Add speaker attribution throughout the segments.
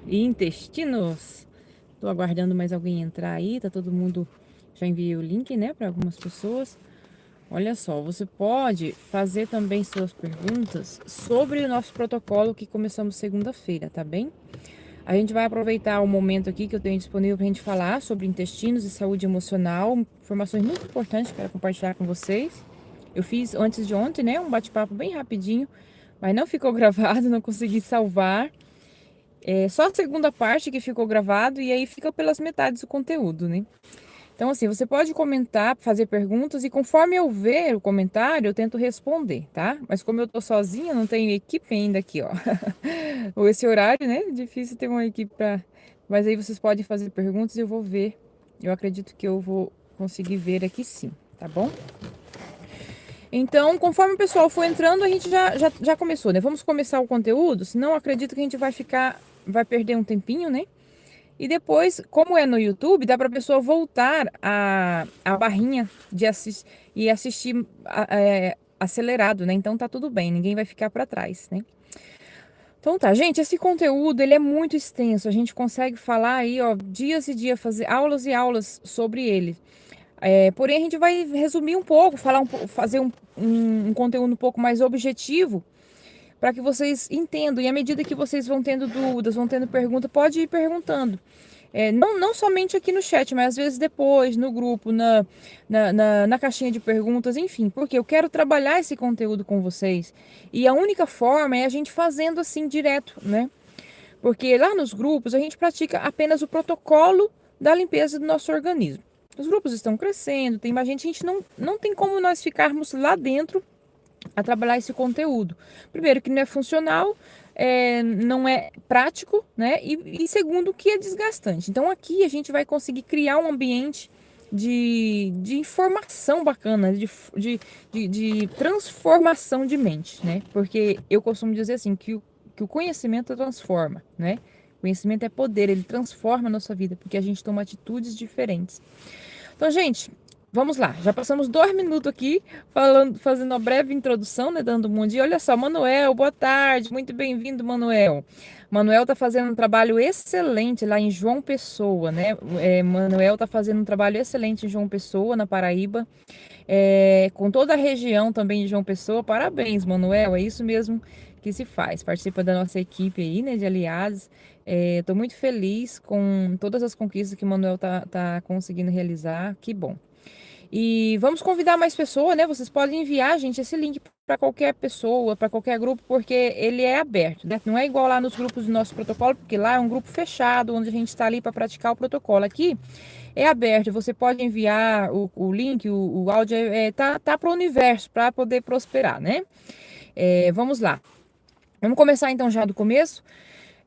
Speaker 1: e intestinos. Tô aguardando mais alguém entrar aí, tá todo mundo... Já enviei o link, né, para algumas pessoas. Olha só, você pode fazer também suas perguntas sobre o nosso protocolo que começamos segunda-feira, tá bem? A gente vai aproveitar o momento aqui que eu tenho disponível para a gente falar sobre intestinos e saúde emocional, informações muito importantes que eu quero compartilhar com vocês. Eu fiz antes de ontem, né, um bate-papo bem rapidinho, mas não ficou gravado, não consegui salvar. É só a segunda parte que ficou gravado e aí fica pelas metades do conteúdo, né? Então, assim, você pode comentar, fazer perguntas e conforme eu ver o comentário, eu tento responder, tá? Mas como eu tô sozinha, não tenho equipe ainda aqui, ó. Ou esse horário, né? Difícil ter uma equipe pra... Mas aí vocês podem fazer perguntas e eu vou ver. Eu acredito que eu vou conseguir ver aqui sim, tá bom? Então, conforme o pessoal for entrando, a gente já começou, né? Vamos começar o conteúdo, senão eu acredito que a gente vai perder um tempinho, né? E depois, como é no YouTube, dá para a pessoa voltar a barrinha de assistir e assistir acelerado, né? Então tá tudo bem, ninguém vai ficar para trás, né? Então tá, gente, esse conteúdo ele é muito extenso, a gente consegue falar aí, ó, dias e dias, fazer aulas e aulas sobre ele. Porém, a gente vai resumir um pouco, fazer um conteúdo um pouco mais objetivo para que vocês entendam. E à medida que vocês vão tendo dúvidas, vão tendo pergunta, pode ir perguntando. Não somente aqui no chat, mas às vezes depois, no grupo, na caixinha de perguntas, enfim, porque eu quero trabalhar esse conteúdo com vocês. E a única forma é a gente fazendo assim direto, né? Porque lá nos grupos a gente pratica apenas o protocolo da limpeza do nosso organismo. Os grupos estão crescendo, tem mais gente, a gente não tem como nós ficarmos lá dentro a trabalhar esse conteúdo. Primeiro, que não é funcional, não é prático, né? E segundo, que é desgastante. Então, aqui a gente vai conseguir criar um ambiente de informação bacana, de transformação de mente, né? Porque eu costumo dizer assim, que o conhecimento transforma, né? Conhecimento é poder, ele transforma a nossa vida, porque a gente toma atitudes diferentes. Então, gente, vamos lá. Já passamos 2 minutos aqui fazendo uma breve introdução, né? Dando um bom dia. Olha só, Manuel, boa tarde. Muito bem-vindo, Manuel. Manuel tá fazendo um trabalho excelente lá em João Pessoa, né? Manuel tá fazendo um trabalho excelente em João Pessoa, na Paraíba. Com toda a região também de João Pessoa. Parabéns, Manuel. É isso mesmo que se faz. Participa da nossa equipe aí, né? De aliados. Estou muito feliz com todas as conquistas que o Manuel tá conseguindo realizar. Que bom. E vamos convidar mais pessoas, né? Vocês podem enviar, gente, esse link para qualquer pessoa, para qualquer grupo, porque ele é aberto, né? Não é igual lá nos grupos do nosso protocolo, porque lá é um grupo fechado, onde a gente está ali para praticar o protocolo. Aqui é aberto, você pode enviar o link, o áudio, tá para o universo, para poder prosperar, né? Vamos lá. Vamos começar então já do começo.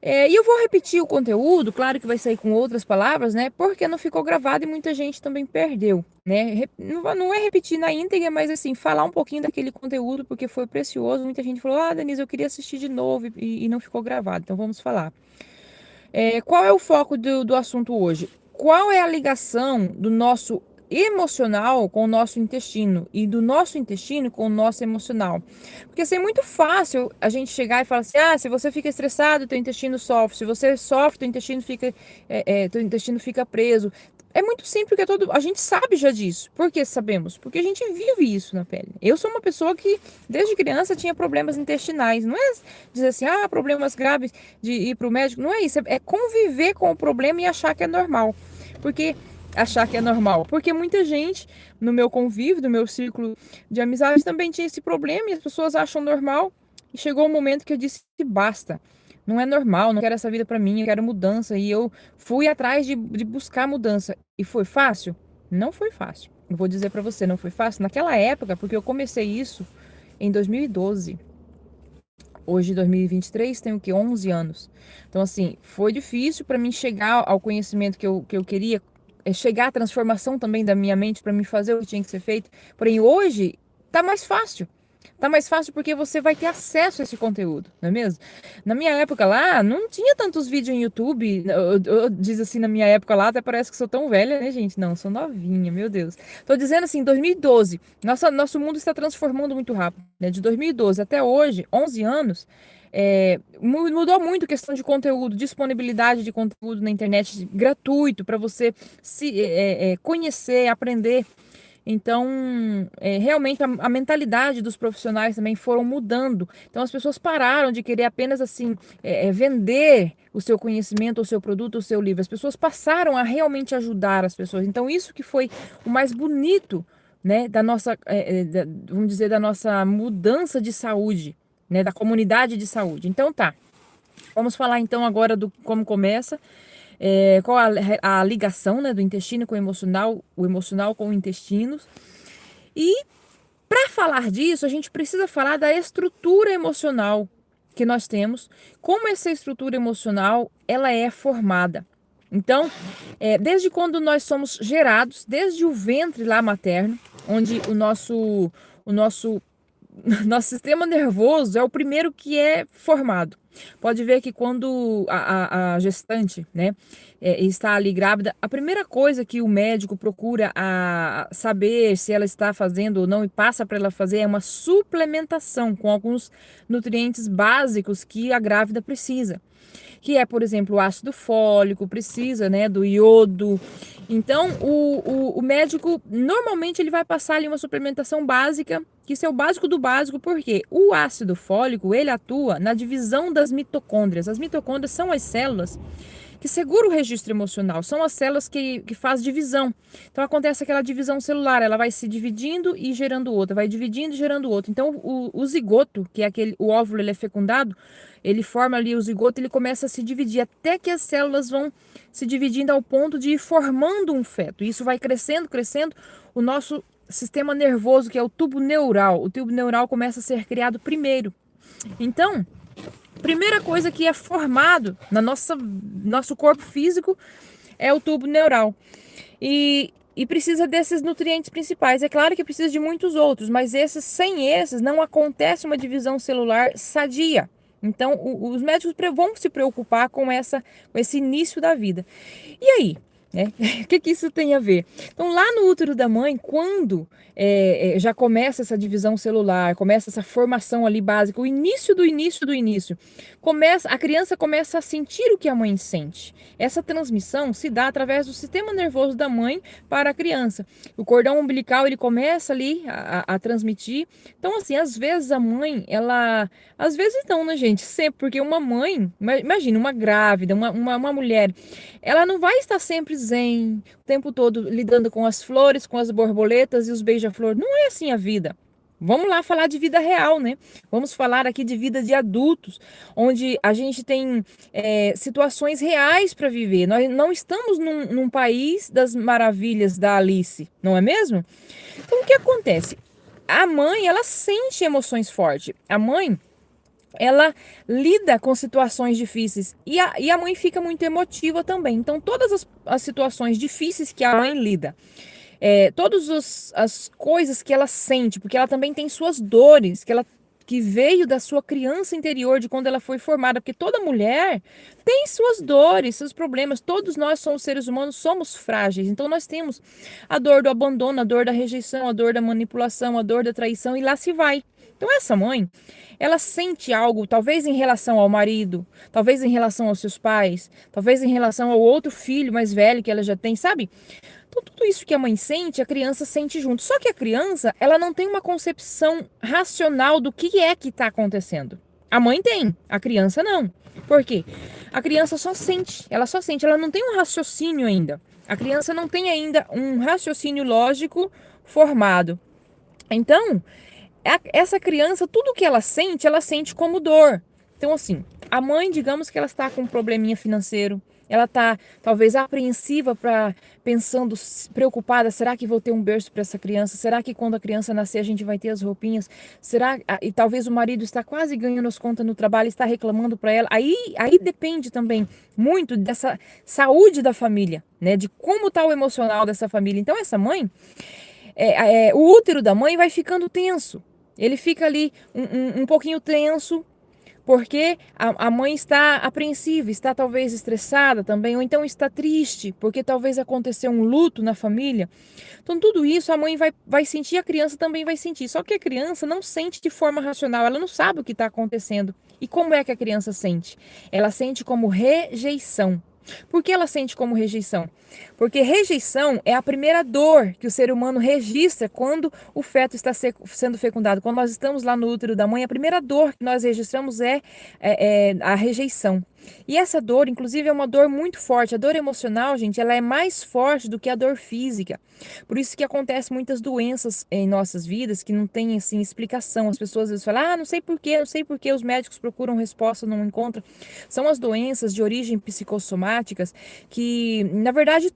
Speaker 1: E eu vou repetir o conteúdo, claro que vai sair com outras palavras, né? Porque não ficou gravado e muita gente também perdeu, né? Não é repetir na íntegra, mas assim, falar um pouquinho daquele conteúdo, porque foi precioso. Muita gente falou, Denise, eu queria assistir de novo e não ficou gravado, então vamos falar. Qual é o foco do assunto hoje? Qual é a ligação do nosso emocional com o nosso intestino e do nosso intestino com o nosso emocional? Porque assim, é muito fácil a gente chegar e falar assim, se você fica estressado, teu intestino sofre, se você sofre, teu intestino fica preso. É muito simples, porque a gente sabe já disso. Por que sabemos? Porque a gente vive isso na pele. Eu sou uma pessoa que, desde criança, tinha problemas intestinais. Não é dizer assim, problemas graves de ir para o médico. Não é isso. É conviver com o problema e achar que é normal. Porque achar que é normal. Porque muita gente no meu convívio, no meu círculo de amizades, também tinha esse problema e as pessoas acham normal. E chegou o momento que eu disse, basta. Não é normal, não quero essa vida para mim, eu quero mudança. E eu fui atrás de buscar mudança. E foi fácil? Não foi fácil. Eu vou dizer para você, não foi fácil. Naquela época, porque eu comecei isso em 2012. Hoje, 2023, tenho o quê? 11 anos. Então, assim, foi difícil para mim chegar ao conhecimento que eu queria, chegar à transformação também da minha mente para me fazer o que tinha que ser feito. Porém, hoje tá mais fácil. Tá mais fácil porque você vai ter acesso a esse conteúdo, não é mesmo? Na minha época lá, não tinha tantos vídeos em YouTube. Diz assim, na minha época lá, até parece que sou tão velha, né, gente? Não, sou novinha, meu Deus. Tô dizendo assim, 2012. Nosso mundo está transformando muito rápido, né? De 2012 até hoje, 11 anos, Mudou muito a questão de conteúdo, disponibilidade de conteúdo na internet gratuito para você se conhecer, aprender. Então, realmente a mentalidade dos profissionais também foram mudando. Então, as pessoas pararam de querer apenas assim vender o seu conhecimento, o seu produto, o seu livro. As pessoas passaram a realmente ajudar as pessoas. Então, isso que foi o mais bonito, né, da nossa, vamos dizer, da nossa mudança de saúde, né, da comunidade de saúde. Então, tá. Vamos falar então agora do como começa. Qual a ligação, né, do intestino com o emocional com o intestino. E para falar disso, a gente precisa falar da estrutura emocional que nós temos, como essa estrutura emocional ela é formada. Então, desde quando nós somos gerados, desde o ventre lá materno, onde o nosso nosso sistema nervoso é o primeiro que é formado. Pode ver que quando a gestante, né, está ali grávida, a primeira coisa que o médico procura a saber se ela está fazendo ou não e passa para ela fazer é uma suplementação com alguns nutrientes básicos que a grávida precisa, que é, por exemplo, o ácido fólico, precisa, né, do iodo. Então, o médico, normalmente, ele vai passar ali uma suplementação básica, que isso é o básico do básico, porque o ácido fólico, ele atua na divisão das mitocôndrias. As mitocôndrias são as células que seguram o registro emocional, são as células que faz divisão. Então, acontece aquela divisão celular, ela vai se dividindo e gerando outra, vai dividindo e gerando outra. Então, o zigoto, que é o óvulo, ele é fecundado, ele forma ali o zigoto, ele começa a se dividir até que as células vão se dividindo ao ponto de ir formando um feto. E isso vai crescendo, crescendo. O nosso sistema nervoso, que é o tubo neural começa a ser criado primeiro. Então, primeira coisa que é formado na nosso corpo físico é o tubo neural. E precisa desses nutrientes principais. É claro que precisa de muitos outros, mas sem esses não acontece uma divisão celular sadia. Então, os médicos vão se preocupar com esse início da vida. E aí? Né? O que isso tem a ver? Então, lá no útero da mãe, quando já começa essa divisão celular, começa essa formação ali básica, o início do início do início, a criança começa a sentir o que a mãe sente. Essa transmissão se dá através do sistema nervoso da mãe para a criança. O cordão umbilical, ele começa ali a transmitir. Então, assim, às vezes a mãe, às vezes não, né, gente? Sempre, porque uma mãe, imagina, uma grávida, uma mulher, ela não vai estar sempre zen, o tempo todo lidando com as flores, com as borboletas e os beija-flor. Não é assim a vida. Vamos lá falar de vida real, né? Vamos falar aqui de vida de adultos, onde a gente tem situações reais para viver. Nós não estamos num país das maravilhas da Alice, não é mesmo? Então, o que acontece? A mãe, ela sente emoções fortes. A mãe, ela lida com situações difíceis e a mãe fica muito emotiva também. Então, todas as situações difíceis que a mãe lida, todas as coisas que ela sente, porque ela também tem suas dores, que veio da sua criança interior, de quando ela foi formada, porque toda mulher tem suas dores, seus problemas. Todos nós somos seres humanos, somos frágeis. Então, nós temos a dor do abandono, a dor da rejeição, a dor da manipulação, a dor da traição, e lá se vai. Então, essa mãe, ela sente algo, talvez em relação ao marido, talvez em relação aos seus pais, talvez em relação ao outro filho mais velho que ela já tem, sabe? Então, tudo isso que a mãe sente, a criança sente junto. Só que a criança, ela não tem uma concepção racional do que é que está acontecendo. A mãe tem, a criança não. Por quê? A criança só sente, ela não tem um raciocínio ainda. A criança não tem ainda um raciocínio lógico formado. Então, essa criança, tudo que ela sente como dor. Então, assim, a mãe, digamos que ela está com um probleminha financeiro, ela está talvez apreensiva, pensando, preocupada, será que vou ter um berço para essa criança? Será que quando a criança nascer a gente vai ter as roupinhas? E talvez o marido está quase ganhando as contas no trabalho, está reclamando para ela. Aí depende também muito dessa saúde da família, né? De como está o emocional dessa família. Então, essa mãe, o útero da mãe vai ficando tenso. Ele fica ali um pouquinho tenso, porque a mãe está apreensiva, está talvez estressada também, ou então está triste, porque talvez aconteceu um luto na família. Então, tudo isso a mãe vai sentir, a criança também vai sentir. Só que a criança não sente de forma racional, ela não sabe o que está acontecendo. E como é que a criança sente? Ela sente como rejeição. Por que ela sente como rejeição? Porque rejeição é a primeira dor que o ser humano registra quando o feto está sendo fecundado. Quando nós estamos lá no útero da mãe, a primeira dor que nós registramos é a rejeição. E essa dor, inclusive, é uma dor muito forte. A dor emocional, gente, ela é mais forte do que a dor física. Por isso que acontecem muitas doenças em nossas vidas que não têm, assim, explicação. As pessoas às vezes falam, não sei por quê, não sei por quê. Os médicos procuram resposta, não encontram. São as doenças de origem psicossomáticas que, na verdade,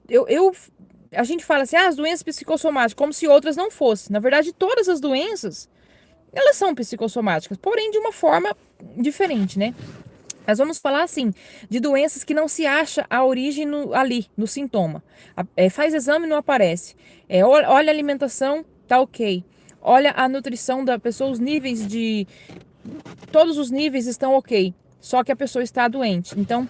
Speaker 1: a gente fala assim, as doenças psicossomáticas, como se outras não fossem. Na verdade, todas as doenças, elas são psicossomáticas, porém de uma forma diferente, né? Nós vamos falar assim, de doenças que não se acha a origem ali, no sintoma. Faz exame e não aparece. Olha a alimentação, tá ok. Olha a nutrição da pessoa, os níveis de... Todos os níveis estão ok. Só que a pessoa está doente. Então,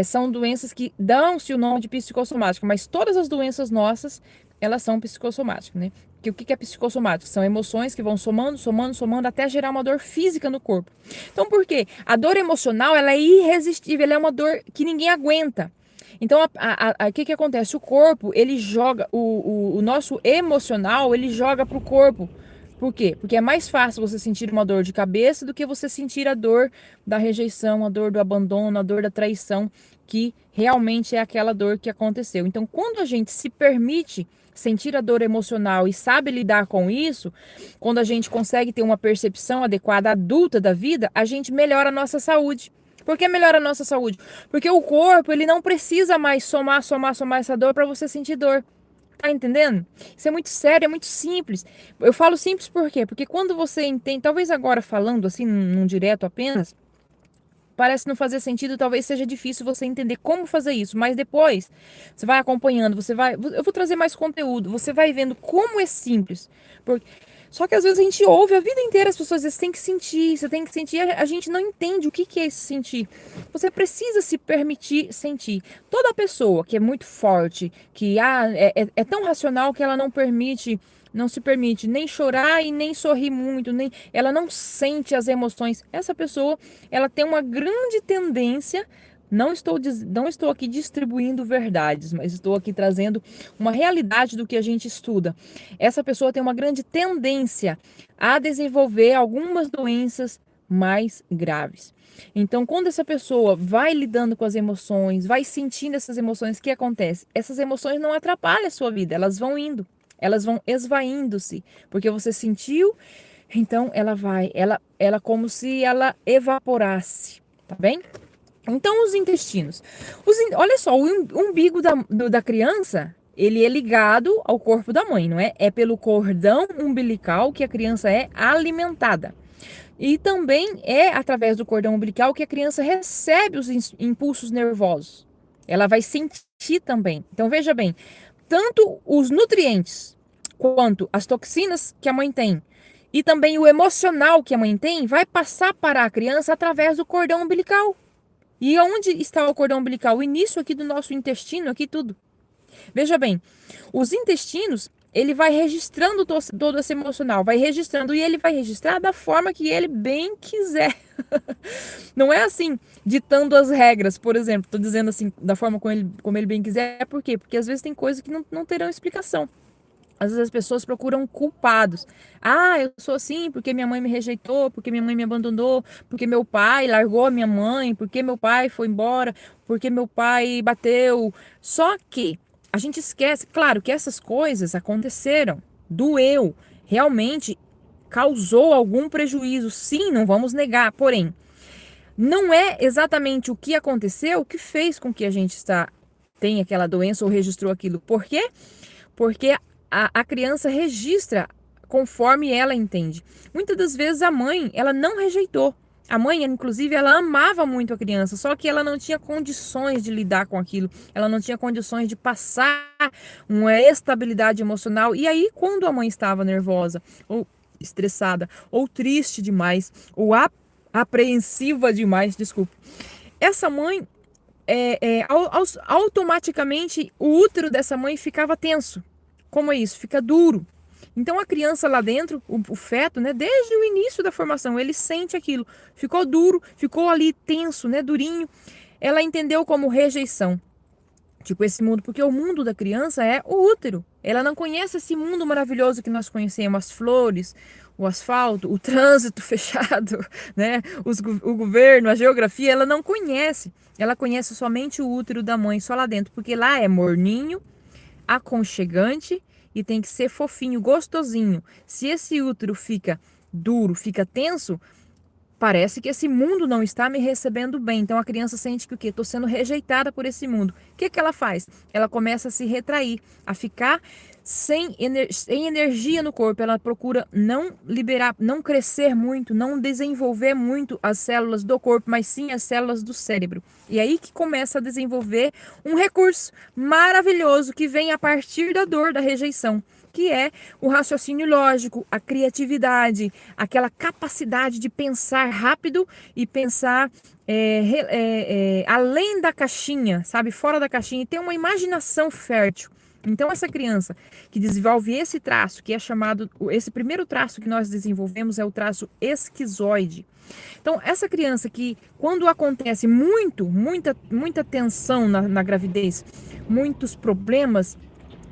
Speaker 1: são doenças que dão-se o nome de psicossomática, mas todas as doenças nossas, elas são psicossomáticas, né? Que o que é psicossomático? São emoções que vão somando, somando, somando até gerar uma dor física no corpo. Então, por quê? A dor emocional, ela é irresistível, ela é uma dor que ninguém aguenta. Então, o que acontece? O corpo, ele joga, o nosso emocional, ele joga pro corpo. Por quê? Porque é mais fácil você sentir uma dor de cabeça do que você sentir a dor da rejeição, a dor do abandono, a dor da traição, que realmente é aquela dor que aconteceu. Então, quando a gente se permite sentir a dor emocional e sabe lidar com isso, quando a gente consegue ter uma percepção adequada adulta da vida, a gente melhora a nossa saúde. Por que melhora a nossa saúde? Porque o corpo, ele não precisa mais somar essa dor para você sentir dor. Tá entendendo? Isso é muito sério, é muito simples. Eu falo simples por quê? Porque quando você entende, talvez agora falando assim, num direto apenas, parece não fazer sentido, talvez seja difícil você entender como fazer isso, mas depois você vai acompanhando, eu vou trazer mais conteúdo, você vai vendo como é simples. Só que às vezes a gente ouve a vida inteira as pessoas dizem, você tem que sentir, a gente não entende o que é esse sentir. Você precisa se permitir sentir. Toda pessoa que é muito forte, que é tão racional que ela não se permite nem chorar e nem sorrir muito, ela não sente as emoções. Essa pessoa, ela tem uma grande tendência, não estou aqui distribuindo verdades, mas estou aqui trazendo uma realidade do que a gente estuda. Essa pessoa tem uma grande tendência a desenvolver algumas doenças mais graves. Então, quando essa pessoa vai lidando com as emoções, vai sentindo essas emoções, o que acontece? Essas emoções não atrapalham a sua vida, elas vão indo. Elas vão esvaindo-se, porque você sentiu, então ela como se ela evaporasse, tá bem? Então os intestinos, olha só, o umbigo da criança, ele é ligado ao corpo da mãe, não é? É pelo cordão umbilical que a criança é alimentada. E também é através do cordão umbilical que a criança recebe os impulsos nervosos. Ela vai sentir também. Então veja bem, tanto os nutrientes quanto as toxinas que a mãe tem e também o emocional que a mãe tem vai passar para a criança através do cordão umbilical. E onde está o cordão umbilical? O início aqui do nosso intestino, aqui tudo. Veja bem, os intestinos, ele vai registrando todo esse emocional, vai registrando e ele vai registrar da forma que ele bem quiser. Não é assim, ditando as regras, por exemplo, estou dizendo assim, da forma como ele bem quiser, por quê? Porque às vezes tem coisas que não terão explicação. Às vezes as pessoas procuram culpados. Eu sou assim porque minha mãe me rejeitou, porque minha mãe me abandonou, porque meu pai largou a minha mãe, porque meu pai foi embora, porque meu pai bateu. Só que a gente esquece, claro que essas coisas aconteceram, doeu, realmente causou algum prejuízo, sim, não vamos negar, porém, não é exatamente o que aconteceu que fez com que a gente tenha aquela doença ou registrou aquilo. Por quê? Porque a criança registra conforme ela entende. Muitas das vezes a mãe, ela não rejeitou. A mãe, inclusive, ela amava muito a criança, só que ela não tinha condições de lidar com aquilo. Ela não tinha condições de passar uma estabilidade emocional. E aí, quando a mãe estava nervosa, ou estressada, ou triste demais, ou apreensiva demais, desculpe, essa mãe, automaticamente, o útero dessa mãe ficava tenso. Como é isso? Fica duro. Então a criança lá dentro, o feto, né, desde o início da formação, ele sente aquilo. Ficou duro, ficou ali tenso, né, durinho. Ela entendeu como rejeição. Tipo, esse mundo, porque o mundo da criança é o útero. Ela não conhece esse mundo maravilhoso que nós conhecemos, as flores, o asfalto, o trânsito fechado, né? O governo, a geografia, ela não conhece. Ela conhece somente o útero da mãe, só lá dentro, porque lá é morninho, aconchegante e tem que ser fofinho, gostosinho. Se esse útero fica duro, fica tenso, parece que esse mundo não está me recebendo bem. Então a criança sente que o quê? Estou sendo rejeitada por esse mundo. O que ela faz? Ela começa a se retrair, a ficar sem energia no corpo. Ela procura não liberar, não crescer muito, não desenvolver muito as células do corpo, mas sim as células do cérebro. E aí que começa a desenvolver um recurso maravilhoso que vem a partir da dor, da rejeição, que é o raciocínio lógico, a criatividade, aquela capacidade de pensar rápido e pensar além da caixinha, sabe? Fora da caixinha, e ter uma imaginação fértil. Então, essa criança que desenvolve esse traço, que é chamado, esse primeiro traço que nós desenvolvemos é o traço esquizoide. Então, essa criança que, quando acontece muita tensão na gravidez, muitos problemas,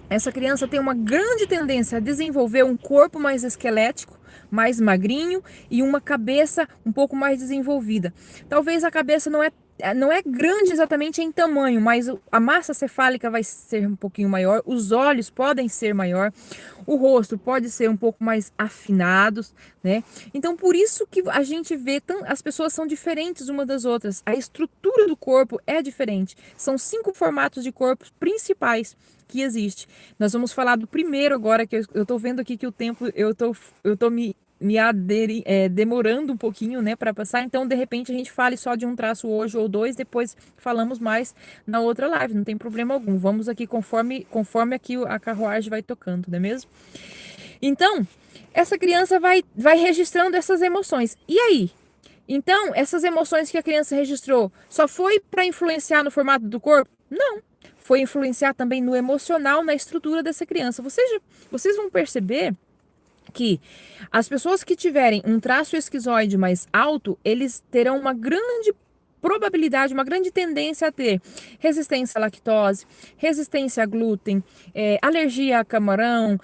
Speaker 1: essa criança tem uma grande tendência a desenvolver um corpo mais esquelético, mais magrinho e uma cabeça um pouco mais desenvolvida. Talvez a cabeça não é grande exatamente em tamanho, mas a massa cefálica vai ser um pouquinho maior, os olhos podem ser maior, o rosto pode ser um pouco mais afinados, né? Então, por isso que a gente vê, as pessoas são diferentes umas das outras, a estrutura do corpo é diferente. São 5 formatos de corpos principais que existe. Nós vamos falar do primeiro agora, que eu tô vendo aqui que o tempo, eu tô demorando um pouquinho, né, para passar. Então, de repente, a gente fale só de um traço hoje ou dois, depois falamos mais na outra live, não tem problema algum. Vamos aqui conforme aqui a carruagem vai tocando, não é mesmo? Então, essa criança vai registrando essas emoções. E aí? Então, essas emoções que a criança registrou só foi para influenciar no formato do corpo? Não. Foi influenciar também no emocional, na estrutura dessa criança. Vocês vão perceber que as pessoas que tiverem um traço esquizoide mais alto, eles terão uma grande probabilidade, uma grande tendência a ter resistência à lactose, resistência a glúten, alergia a camarão,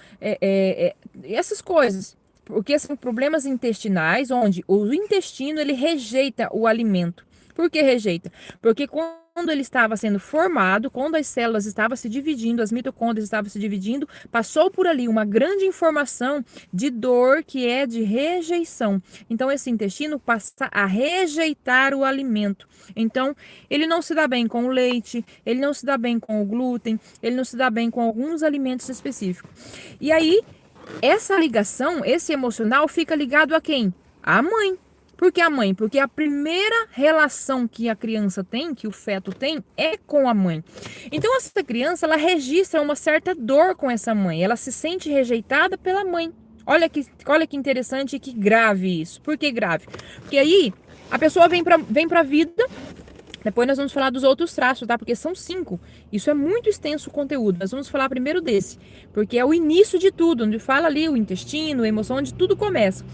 Speaker 1: essas coisas. Porque são problemas intestinais, onde o intestino ele rejeita o alimento. Por que rejeita? Porque quando ele estava sendo formado, quando as células estavam se dividindo, as mitocôndrias estavam se dividindo, passou por ali uma grande informação de dor que é de rejeição. Então, esse intestino passa a rejeitar o alimento. Então, ele não se dá bem com o leite, ele não se dá bem com o glúten, ele não se dá bem com alguns alimentos específicos. E aí, essa ligação, esse emocional, fica ligado a quem? A mãe. Por que a mãe? Porque a primeira relação que a criança tem, que o feto tem, é com a mãe. Então, essa criança, ela registra uma certa dor com essa mãe. Ela se sente rejeitada pela mãe. Olha que interessante e que grave isso. Por que grave? Porque aí, a pessoa vem pra vida. Depois nós vamos falar dos outros traços, tá? Porque são 5. Isso é muito extenso o conteúdo. Nós vamos falar primeiro desse. Porque é o início de tudo. Onde fala ali o intestino, a emoção, onde tudo começa.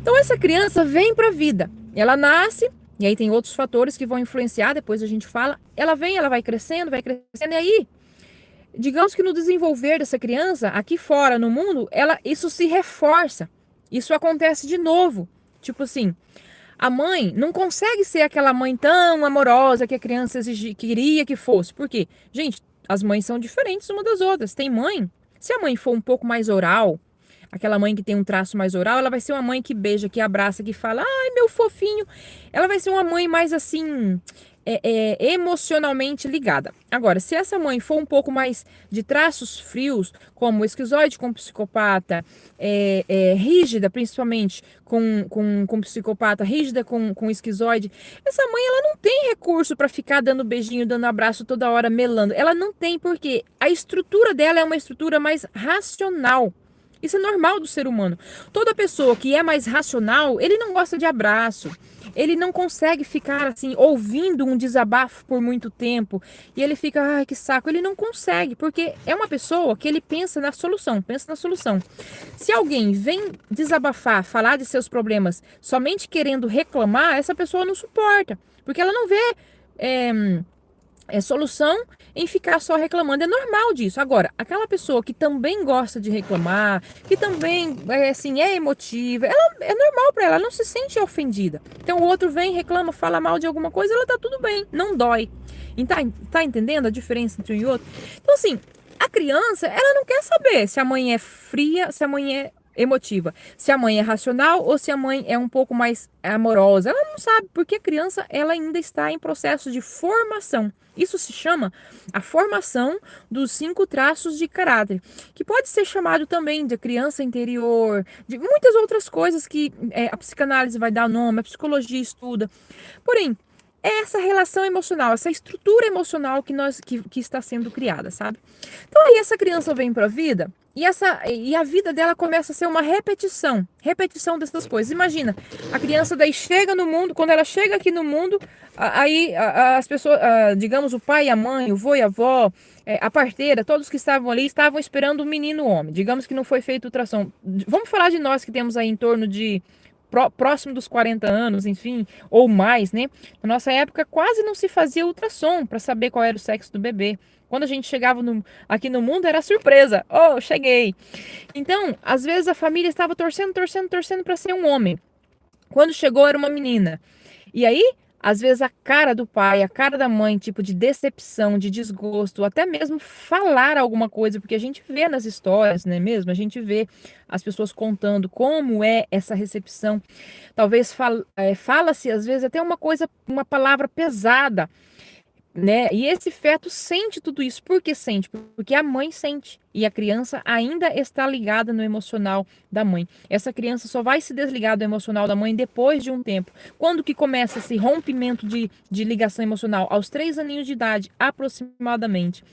Speaker 1: Então, essa criança vem para a vida. Ela nasce, e aí tem outros fatores que vão influenciar, depois a gente fala. Ela vai crescendo, e aí, digamos que no desenvolver dessa criança, aqui fora, no mundo, isso se reforça. Isso acontece de novo. Tipo assim, a mãe não consegue ser aquela mãe tão amorosa que a criança queria que fosse. Por quê? Gente, as mães são diferentes uma das outras. Tem mãe, se a mãe for um pouco mais oral, aquela mãe que tem um traço mais oral, ela vai ser uma mãe que beija, que abraça, que fala, ai, meu fofinho. Ela vai ser uma mãe mais assim, emocionalmente ligada. Agora, se essa mãe for um pouco mais de traços frios, como esquizoide com psicopata, rígida, principalmente com psicopata, rígida com esquizoide, essa mãe ela não tem recurso para ficar dando beijinho, dando abraço toda hora, melando. Ela não tem, porque a estrutura dela é uma estrutura mais racional. Isso é normal do ser humano. Toda pessoa que é mais racional, ele não gosta de abraço, ele não consegue ficar assim, ouvindo um desabafo por muito tempo, e ele fica, ai, que saco. Ele não consegue, porque é uma pessoa que ele pensa na solução, pensa na solução. Se alguém vem desabafar, falar de seus problemas, somente querendo reclamar, essa pessoa não suporta, porque ela não vê solução em ficar só reclamando. É normal disso. Agora, aquela pessoa que também gosta de reclamar, que também é emotiva, é normal para ela, ela não se sente ofendida. Então o outro vem, reclama, fala mal de alguma coisa, ela tá tudo bem, não dói. Então, tá entendendo a diferença entre um e outro? Então, assim, a criança, ela não quer saber se a mãe é fria, se a mãe é emotiva, se a mãe é racional ou se a mãe é um pouco mais amorosa. Ela não sabe, porque a criança, ela ainda está em processo de formação. Isso se chama a formação dos 5 traços de caráter, que pode ser chamado também de criança interior, de muitas outras coisas que a psicanálise vai dar nome, a psicologia estuda. Porém, é essa relação emocional, essa estrutura emocional que está sendo criada, sabe? Então aí essa criança vem para a vida e a vida dela começa a ser uma repetição dessas coisas. Imagina, a criança daí chega no mundo, quando ela chega aqui no mundo, as pessoas, digamos o pai e a mãe, o vô e a avó, a parteira, todos que estavam ali estavam esperando um menino homem. Digamos que não foi feito ultrassom. Vamos falar de nós que temos aí em torno de próximo dos 40 anos, enfim, ou mais, né? Na nossa época quase não se fazia ultrassom para saber qual era o sexo do bebê. Quando a gente chegava aqui no mundo era surpresa. Oh, cheguei! Então, às vezes a família estava torcendo para ser um homem. Quando chegou era uma menina. E aí, às vezes a cara do pai, a cara da mãe, tipo de decepção, de desgosto, até mesmo falar alguma coisa, porque a gente vê nas histórias, né mesmo? A gente vê as pessoas contando como é essa recepção. Talvez fala-se às vezes até uma palavra pesada, né? E esse feto sente tudo isso. Por que sente? Porque a mãe sente. E a criança ainda está ligada no emocional da mãe. Essa criança só vai se desligar do emocional da mãe depois de um tempo. Quando que começa esse rompimento de ligação emocional? Aos 3 aninhos de idade, aproximadamente.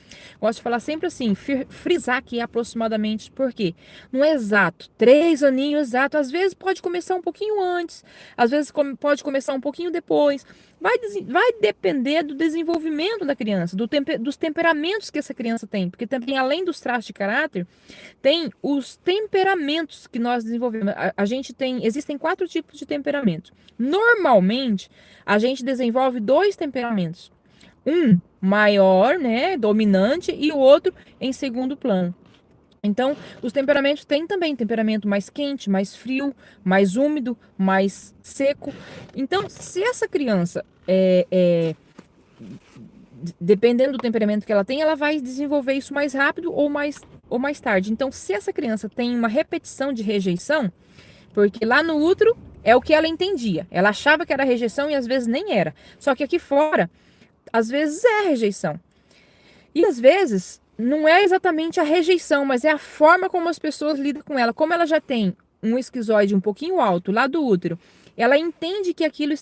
Speaker 1: Gosto de falar sempre assim, frisar que é aproximadamente, por quê? Não é exato, 3 aninhos exato. Às vezes pode começar um pouquinho antes, às vezes pode começar um pouquinho depois. Vai depender do desenvolvimento da criança, dos temperamentos que essa criança tem. Porque também, além dos traços de caráter, tem os temperamentos que nós desenvolvemos. A gente tem, existem 4 tipos de temperamentos. Normalmente, a gente desenvolve 2 temperamentos. Um maior, né, dominante, e o outro em segundo plano. Então, os temperamentos têm também temperamento mais quente, mais frio, mais úmido, mais seco. Então, se essa criança dependendo do temperamento que ela tem, ela vai desenvolver isso mais rápido ou mais tarde. Então, se essa criança tem uma repetição de rejeição, porque lá no útero é o que ela entendia. Ela achava que era rejeição e às vezes nem era. Só que aqui fora, às vezes é rejeição. E às vezes não é exatamente a rejeição, mas é a forma como as pessoas lidam com ela. Como ela já tem um esquizoide um pouquinho alto lá do útero, ela entende que aquilo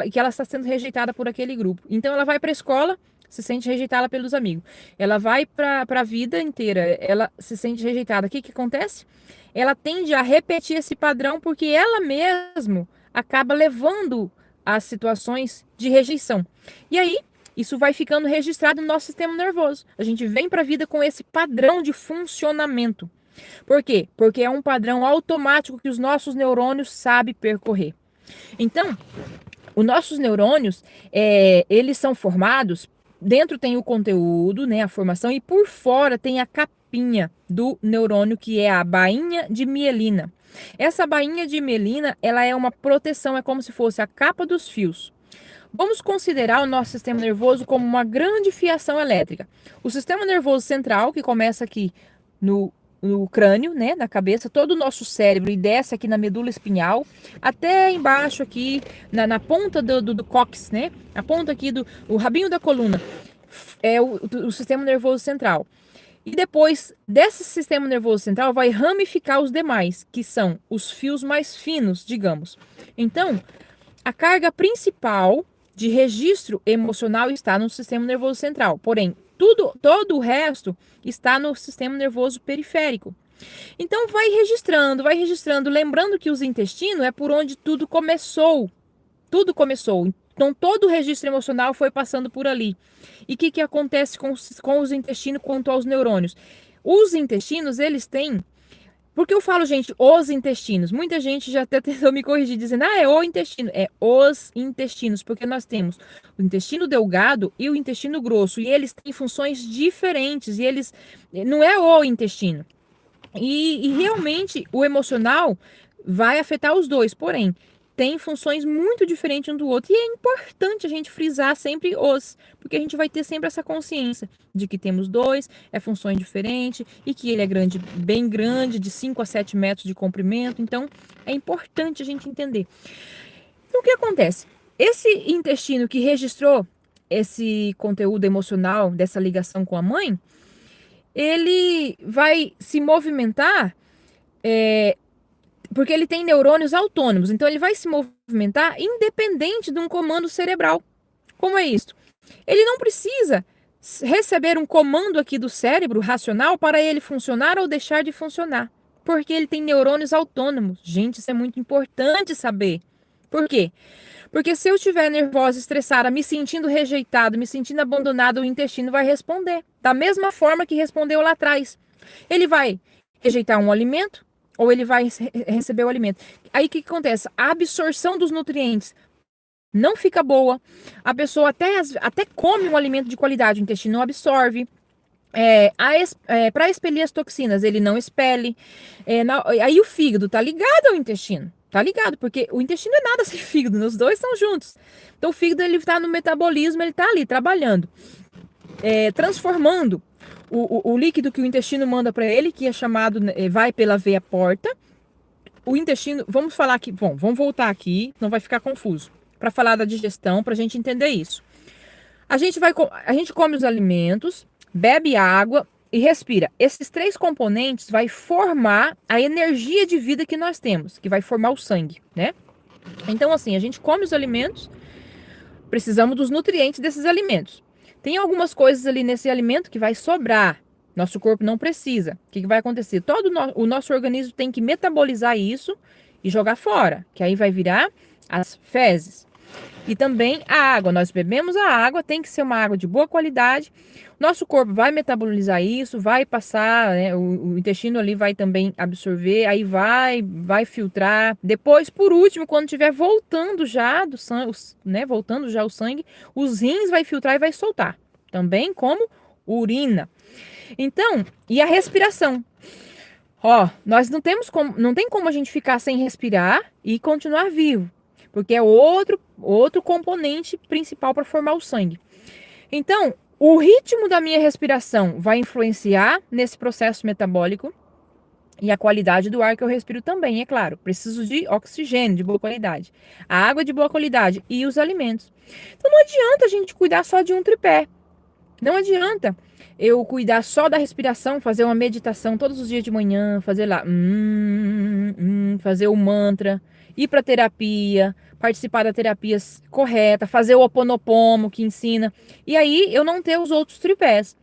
Speaker 1: que ela está sendo rejeitada por aquele grupo. Então ela vai para a escola, se sente rejeitada pelos amigos. Ela vai para a vida inteira, ela se sente rejeitada. O que acontece? Ela tende a repetir esse padrão porque ela mesma acaba levando às situações de rejeição. E aí, isso vai ficando registrado no nosso sistema nervoso. A gente vem para a vida com esse padrão de funcionamento. Por quê? Porque é um padrão automático que os nossos neurônios sabem percorrer. Então, os nossos neurônios, eles são formados, dentro tem o conteúdo, né, a formação, e por fora tem a capinha do neurônio, que é a bainha de mielina. Essa bainha de mielina, ela é uma proteção, é como se fosse a capa dos fios. Vamos considerar o nosso sistema nervoso como uma grande fiação elétrica. O sistema nervoso central, que começa aqui no crânio, né, na cabeça, todo o nosso cérebro e desce aqui na medula espinhal, até embaixo aqui, na ponta do cóccix, né, a ponta aqui o rabinho da coluna, é o sistema nervoso central. E depois desse sistema nervoso central vai ramificar os demais, que são os fios mais finos, digamos. Então, a carga principal de registro emocional está no sistema nervoso central, porém, todo o resto está no sistema nervoso periférico. Então, vai registrando, lembrando que os intestinos é por onde tudo começou. tudo começou. Então, todo o registro emocional foi passando por ali. E o que acontece com os intestinos quanto aos neurônios? Os intestinos, eles têm... Por que eu falo, gente, os intestinos? Muita gente já até tentou me corrigir, dizendo, é o intestino. É os intestinos, porque nós temos o intestino delgado e o intestino grosso. E eles têm funções diferentes. E eles... Não é o intestino. E realmente, o emocional vai afetar os dois. Porém, tem funções muito diferentes um do outro. E é importante a gente frisar sempre os, porque a gente vai ter sempre essa consciência de que temos dois, funções diferentes, e que ele é grande, bem grande, de 5 a 7 metros de comprimento. Então, é importante a gente entender. Então, o que acontece? Esse intestino que registrou esse conteúdo emocional dessa ligação com a mãe, ele vai se movimentar porque ele tem neurônios autônomos, então ele vai se movimentar independente de um comando cerebral. Como é isso? Ele não precisa receber um comando aqui do cérebro racional para ele funcionar ou deixar de funcionar, porque ele tem neurônios autônomos. Gente, isso é muito importante saber. Por quê? Porque se eu estiver nervosa, estressada, me sentindo rejeitado, me sentindo abandonado, o intestino vai responder da mesma forma que respondeu lá atrás. Ele vai rejeitar um alimento ou ele vai receber o alimento. Aí o que acontece? A absorção dos nutrientes não fica boa. A pessoa até come um alimento de qualidade, o intestino não absorve. Para expelir as toxinas, ele não expele. Aí o fígado tá ligado ao intestino. Tá ligado, porque o intestino é nada sem fígado, os dois estão juntos. Então o fígado, ele tá no metabolismo, ele tá ali trabalhando, transformando o líquido que o intestino manda para ele, que é chamado, vai pela veia porta. O intestino, vamos falar aqui, bom, vamos voltar aqui, não vai ficar confuso, para falar da digestão, para a gente entender isso. A gente come os alimentos, bebe água e respira. Esses 3 componentes vai formar a energia de vida que nós temos, que vai formar o sangue, né? Então, assim, a gente come os alimentos, precisamos dos nutrientes desses alimentos. Tem algumas coisas ali nesse alimento que vai sobrar. Nosso corpo não precisa. O que vai acontecer? O nosso organismo tem que metabolizar isso e jogar fora, que aí vai virar as fezes. E também a água. Nós bebemos a água, tem que ser uma água de boa qualidade. Nosso corpo vai metabolizar isso, vai passar, né, o intestino ali vai também absorver, aí vai filtrar. Depois, por último, quando estiver voltando já do sangue, né, voltando já o sangue, os rins vai filtrar e vai soltar. Também como urina. Então, e a respiração? Nós não tem como a gente ficar sem respirar e continuar vivo, porque é outro componente principal para formar o sangue. Então, o ritmo da minha respiração vai influenciar nesse processo metabólico e a qualidade do ar que eu respiro também, é claro. Preciso de oxigênio de boa qualidade, a água de boa qualidade e os alimentos. Então, não adianta a gente cuidar só de um tripé. Não adianta eu cuidar só da respiração, fazer uma meditação todos os dias de manhã, fazer lá, fazer o mantra, ir para terapia, participar da terapia correta, fazer o Ho Oponopono que ensina, e aí eu não ter os outros tripés.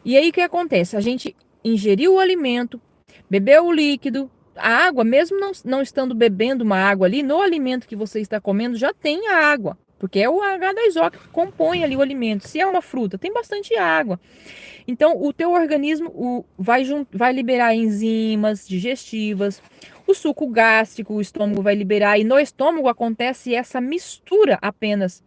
Speaker 1: E aí o que acontece? A gente ingeriu o alimento, bebeu o líquido, a água, mesmo não estando bebendo uma água ali, no alimento que você está comendo já tem a água. Porque é o H2O que compõe ali o alimento. Se é uma fruta, tem bastante água. Então, o teu organismo vai liberar enzimas digestivas, o suco gástrico, o estômago vai liberar. E no estômago acontece essa mistura apenas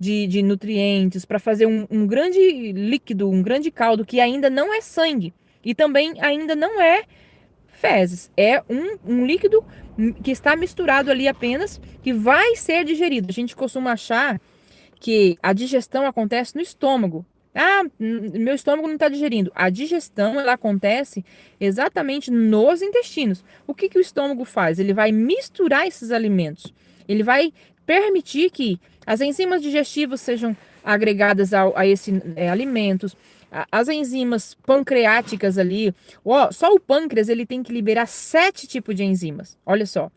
Speaker 1: de nutrientes para fazer um grande líquido, um grande caldo que ainda não é sangue. E também ainda não é fezes. É um líquido que está misturado ali apenas, que vai ser digerido. A gente costuma achar que a digestão acontece no estômago. Meu estômago não está digerindo. A digestão, ela acontece exatamente nos intestinos. O que o estômago faz? Ele vai misturar esses alimentos. Ele vai permitir que as enzimas digestivas sejam agregadas a esses alimentos. As enzimas pancreáticas ali, só o pâncreas ele tem que liberar 7 tipos de enzimas. Olha só,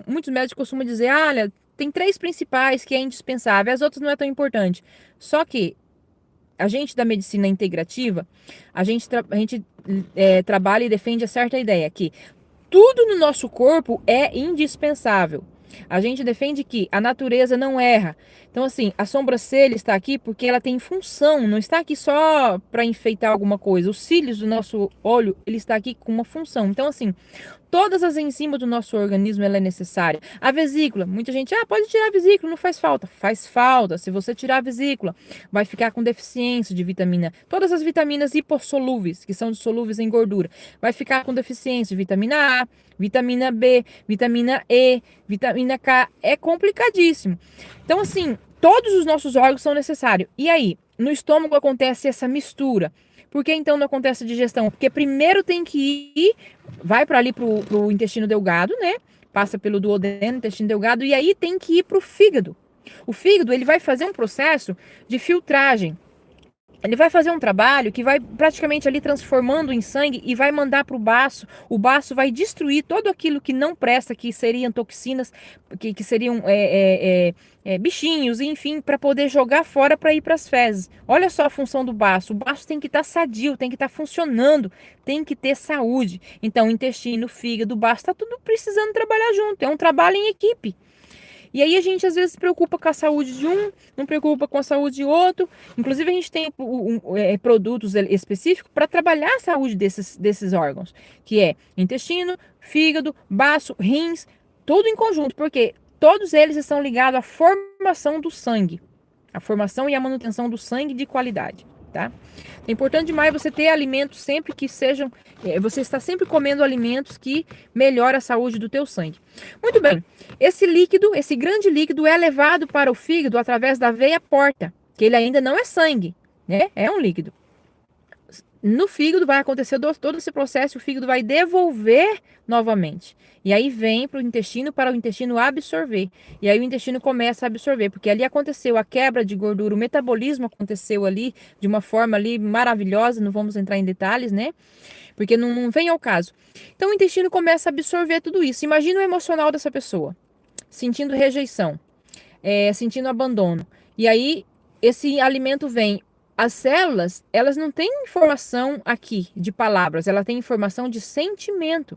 Speaker 1: muitos médicos costumam dizer, olha, tem 3 principais que é indispensável, as outras não é tão importante. Só que a gente da medicina integrativa, a gente trabalha e defende a certa ideia que tudo no nosso corpo é indispensável. A gente defende que a natureza não erra. Então, assim, a sobrancelha está aqui porque ela tem função, não está aqui só para enfeitar alguma coisa. Os cílios do nosso olho, ele está aqui com uma função. Então, assim, todas as enzimas do nosso organismo ela é necessária. A vesícula, muita gente, pode tirar a vesícula, não faz falta. Faz falta. Se você tirar a vesícula, vai ficar com deficiência de vitamina. Todas as vitaminas hipossolúveis, que são dissolúveis em gordura, vai ficar com deficiência de vitamina A, vitamina B, vitamina E, vitamina K. É complicadíssimo. Então, assim, todos os nossos órgãos são necessários. E aí, no estômago acontece essa mistura. Por que então não acontece a digestão? Porque primeiro tem que ir, vai para ali pro intestino delgado, né? Passa pelo duodeno, intestino delgado, e aí tem que ir pro fígado. O fígado, ele vai fazer um processo de filtragem. Ele vai fazer um trabalho que vai praticamente ali transformando em sangue e vai mandar para o baço. O baço vai destruir todo aquilo que não presta, que seriam toxinas, que seriam bichinhos, enfim, para poder jogar fora para ir para as fezes. Olha só a função do baço. O baço tem que estar sadio, tem que estar funcionando, tem que ter saúde. Então, o intestino, o fígado, o baço, está tudo precisando trabalhar junto. É um trabalho em equipe. E aí a gente às vezes se preocupa com a saúde de um, não preocupa com a saúde de outro. Inclusive a gente tem produtos específicos para trabalhar a saúde desses órgãos, que é intestino, fígado, baço, rins, tudo em conjunto, porque todos eles estão ligados à formação do sangue, a formação e a manutenção do sangue de qualidade, tá? É importante demais você ter alimentos sempre que sejam, você está sempre comendo alimentos que melhoram a saúde do teu sangue. Muito bem, esse líquido, esse grande líquido é levado para o fígado através da veia porta, que ele ainda não é sangue, né? É um líquido. No fígado vai acontecer todo esse processo, o fígado vai devolver novamente. E aí vem para o intestino absorver. E aí o intestino começa a absorver, porque ali aconteceu a quebra de gordura, o metabolismo aconteceu ali de uma forma ali maravilhosa, não vamos entrar em detalhes, né? Porque não vem ao caso. Então o intestino começa a absorver tudo isso. Imagina o emocional dessa pessoa, sentindo rejeição, sentindo abandono. E aí esse alimento vem. As células, elas não têm informação aqui de palavras, ela tem informação de sentimento.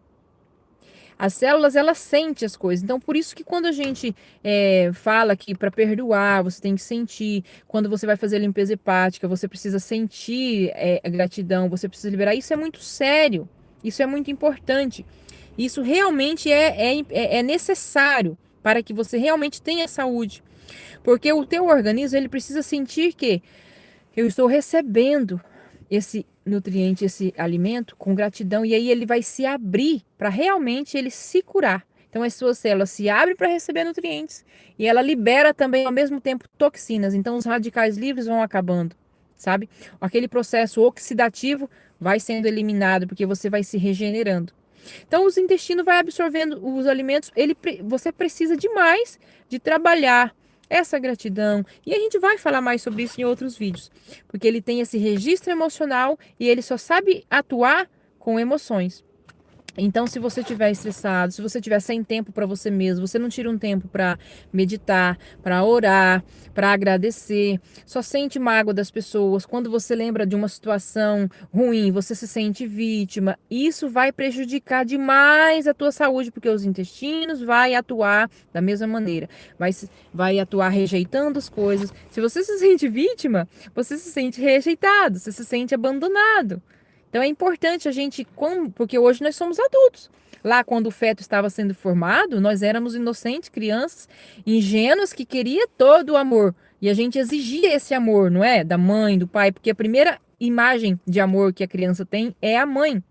Speaker 1: As células, elas sentem as coisas. Então, por isso que quando a gente fala que para perdoar, você tem que sentir. Quando você vai fazer a limpeza hepática, você precisa sentir a gratidão, você precisa liberar. Isso é muito sério, isso é muito importante. Isso realmente é necessário para que você realmente tenha saúde. Porque o teu organismo, ele precisa sentir que eu estou recebendo esse nutriente, esse alimento com gratidão, e aí ele vai se abrir para realmente ele se curar. Então as suas células se abrem para receber nutrientes e ela libera também ao mesmo tempo toxinas. Então os radicais livres vão acabando, sabe? Aquele processo oxidativo vai sendo eliminado porque você vai se regenerando. Então os intestinos vai absorvendo os alimentos, você precisa demais de trabalhar essa gratidão. E a gente vai falar mais sobre isso em outros vídeos, porque ele tem esse registro emocional e ele só sabe atuar com emoções. Então, se você estiver estressado, se você estiver sem tempo para você mesmo, você não tira um tempo para meditar, para orar, para agradecer, só sente mágoa das pessoas. Quando você lembra de uma situação ruim, você se sente vítima. Isso vai prejudicar demais a tua saúde, porque os intestinos vai atuar da mesma maneira. Vai atuar rejeitando as coisas. Se você se sente vítima, você se sente rejeitado, você se sente abandonado. Então é importante a gente, porque hoje nós somos adultos. Lá quando o feto estava sendo formado, nós éramos inocentes, crianças, ingênuas que queria todo o amor. E a gente exigia esse amor, não é? Da mãe, do pai, porque a primeira imagem de amor que a criança tem é a mãe.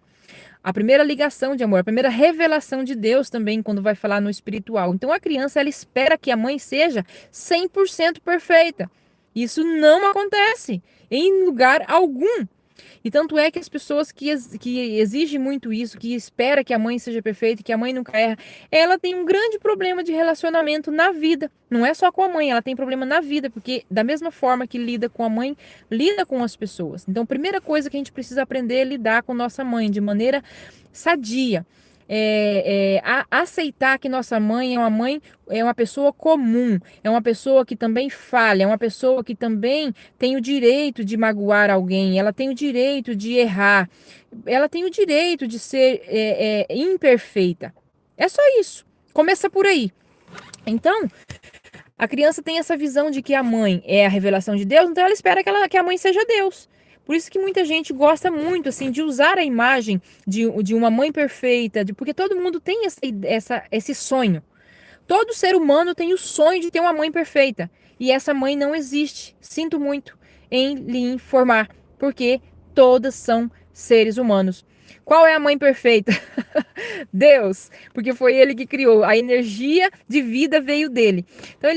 Speaker 1: A primeira ligação de amor, a primeira revelação de Deus também, quando vai falar no espiritual. Então a criança, ela espera que a mãe seja 100% perfeita. Isso não acontece em lugar algum. E tanto é que as pessoas que exigem muito isso, que espera que a mãe seja perfeita, que a mãe nunca erra, ela tem um grande problema de relacionamento na vida. Não é só com a mãe, ela tem problema na vida, porque da mesma forma que lida com a mãe, lida com as pessoas. Então, a primeira coisa que a gente precisa aprender é lidar com nossa mãe de maneira sadia. Aceitar que nossa mãe é uma pessoa comum, é uma pessoa que também falha, é uma pessoa que também tem o direito de magoar alguém, ela tem o direito de errar, ela tem o direito de ser imperfeita. É só isso. Começa por aí. Então, a criança tem essa visão de que a mãe é a revelação de Deus, então ela espera que a mãe seja Deus. Por isso que muita gente gosta muito, assim, de usar a imagem de uma mãe perfeita, porque todo mundo tem esse sonho. Todo ser humano tem o sonho de ter uma mãe perfeita. E essa mãe não existe. Sinto muito em lhe informar, porque todas são seres humanos. Qual é a mãe perfeita? Deus, porque foi ele que criou. A energia de vida veio dele. Então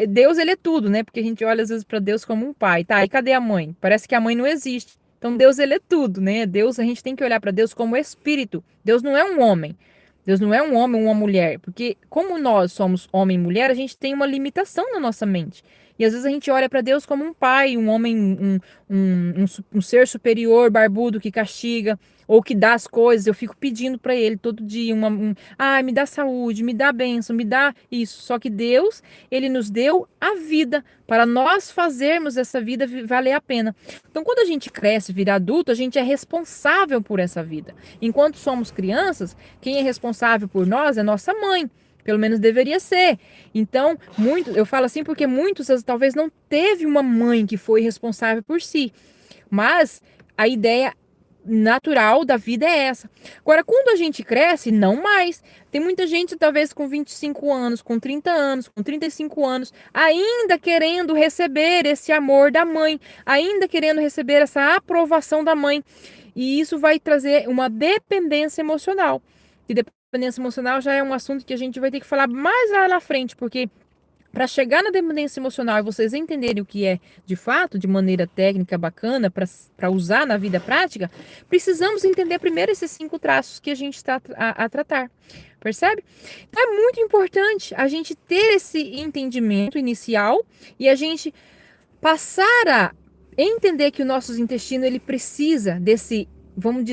Speaker 1: Deus, ele é tudo, né? Porque a gente olha às vezes para Deus como um pai. Tá, e cadê a mãe? Parece que a mãe não existe. Então Deus, ele é tudo, né? Deus, a gente tem que olhar para Deus como espírito. Deus não é um homem. Deus não é um homem ou uma mulher, porque como nós somos homem e mulher, a gente tem uma limitação na nossa mente. E às vezes a gente olha para Deus como um pai, um homem, um ser superior, barbudo, que castiga, ou que dá as coisas. Eu fico pedindo para ele todo dia, me dá saúde, me dá bênção, me dá isso. Só que Deus, ele nos deu a vida para nós fazermos essa vida valer a pena. Então, quando a gente cresce, vira adulto, a gente é responsável por essa vida. Enquanto somos crianças, quem é responsável por nós é nossa mãe. Pelo menos deveria ser. Então, eu falo assim porque muitos talvez não teve uma mãe que foi responsável por si. Mas a ideia natural da vida é essa. Agora, quando a gente cresce, não mais. Tem muita gente, talvez com 25 anos, com 30 anos, com 35 anos, ainda querendo receber esse amor da mãe, ainda querendo receber essa aprovação da mãe. E isso vai trazer uma dependência emocional. E dependência emocional já é um assunto que a gente vai ter que falar mais lá na frente, porque para chegar na dependência emocional e vocês entenderem o que é de fato, de maneira técnica bacana, para usar na vida prática, precisamos entender primeiro esses 5 traços que a gente está a tratar. Percebe? Então é muito importante a gente ter esse entendimento inicial e a gente passar a entender que o nosso intestino ele precisa desse, vamos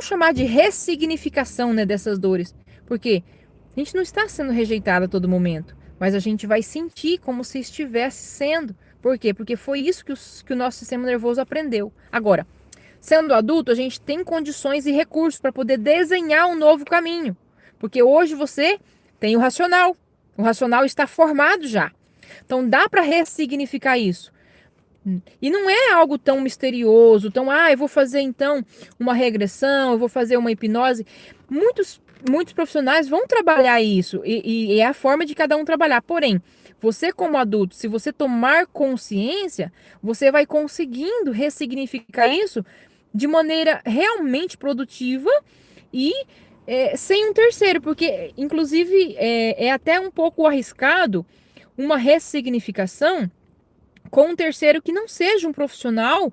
Speaker 1: chamar de ressignificação, né, dessas dores. Porque a gente não está sendo rejeitado a todo momento, mas a gente vai sentir como se estivesse sendo. Por quê? Porque foi isso que o nosso sistema nervoso aprendeu. Agora, sendo adulto, a gente tem condições e recursos para poder desenhar um novo caminho. Porque hoje você tem o racional. O racional está formado já. Então dá para ressignificar isso. E não é algo tão misterioso, eu vou fazer então uma regressão, eu vou fazer uma hipnose. Muitos profissionais vão trabalhar isso, e é a forma de cada um trabalhar. Porém, você como adulto, se você tomar consciência, você vai conseguindo ressignificar isso de maneira realmente produtiva e sem um terceiro, porque inclusive é até um pouco arriscado uma ressignificação com um terceiro que não seja um profissional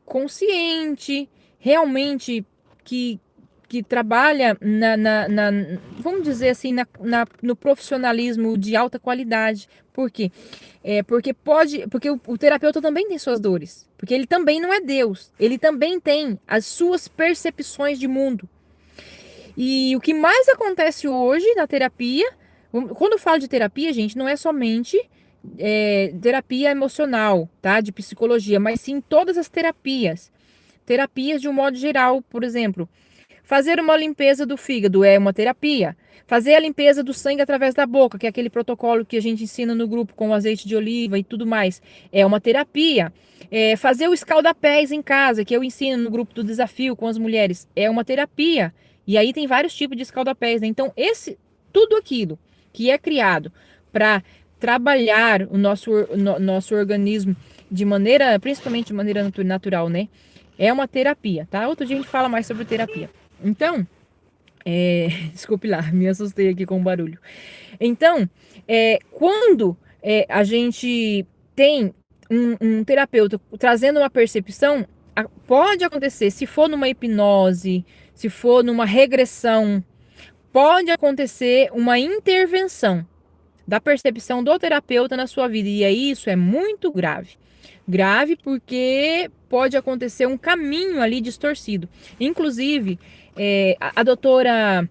Speaker 1: consciente, realmente que trabalha vamos dizer assim, no profissionalismo de alta qualidade. Por quê? Porque o terapeuta também tem suas dores. Porque ele também não é Deus. Ele também tem as suas percepções de mundo. E o que mais acontece hoje na terapia, quando eu falo de terapia, gente, não é somente terapia emocional, tá? De psicologia, mas sim todas as terapias. Terapias de um modo geral, por exemplo, fazer uma limpeza do fígado é uma terapia. Fazer a limpeza do sangue através da boca, que é aquele protocolo que a gente ensina no grupo com azeite de oliva e tudo mais, é uma terapia. Fazer o escaldapés em casa, que eu ensino no grupo do desafio com as mulheres, é uma terapia. E aí tem vários tipos de escaldapés, né? Então, tudo aquilo que é criado para trabalhar o nosso organismo de maneira, principalmente de maneira natural, né? É uma terapia, tá? Outro dia a gente fala mais sobre terapia. Então, desculpe lá, me assustei aqui com o barulho. Então, quando a gente tem um terapeuta trazendo uma percepção, pode acontecer, se for numa hipnose, se for numa regressão, pode acontecer uma intervenção da percepção do terapeuta na sua vida. E aí isso é muito grave. Grave porque pode acontecer um caminho ali distorcido. Inclusive, a doutora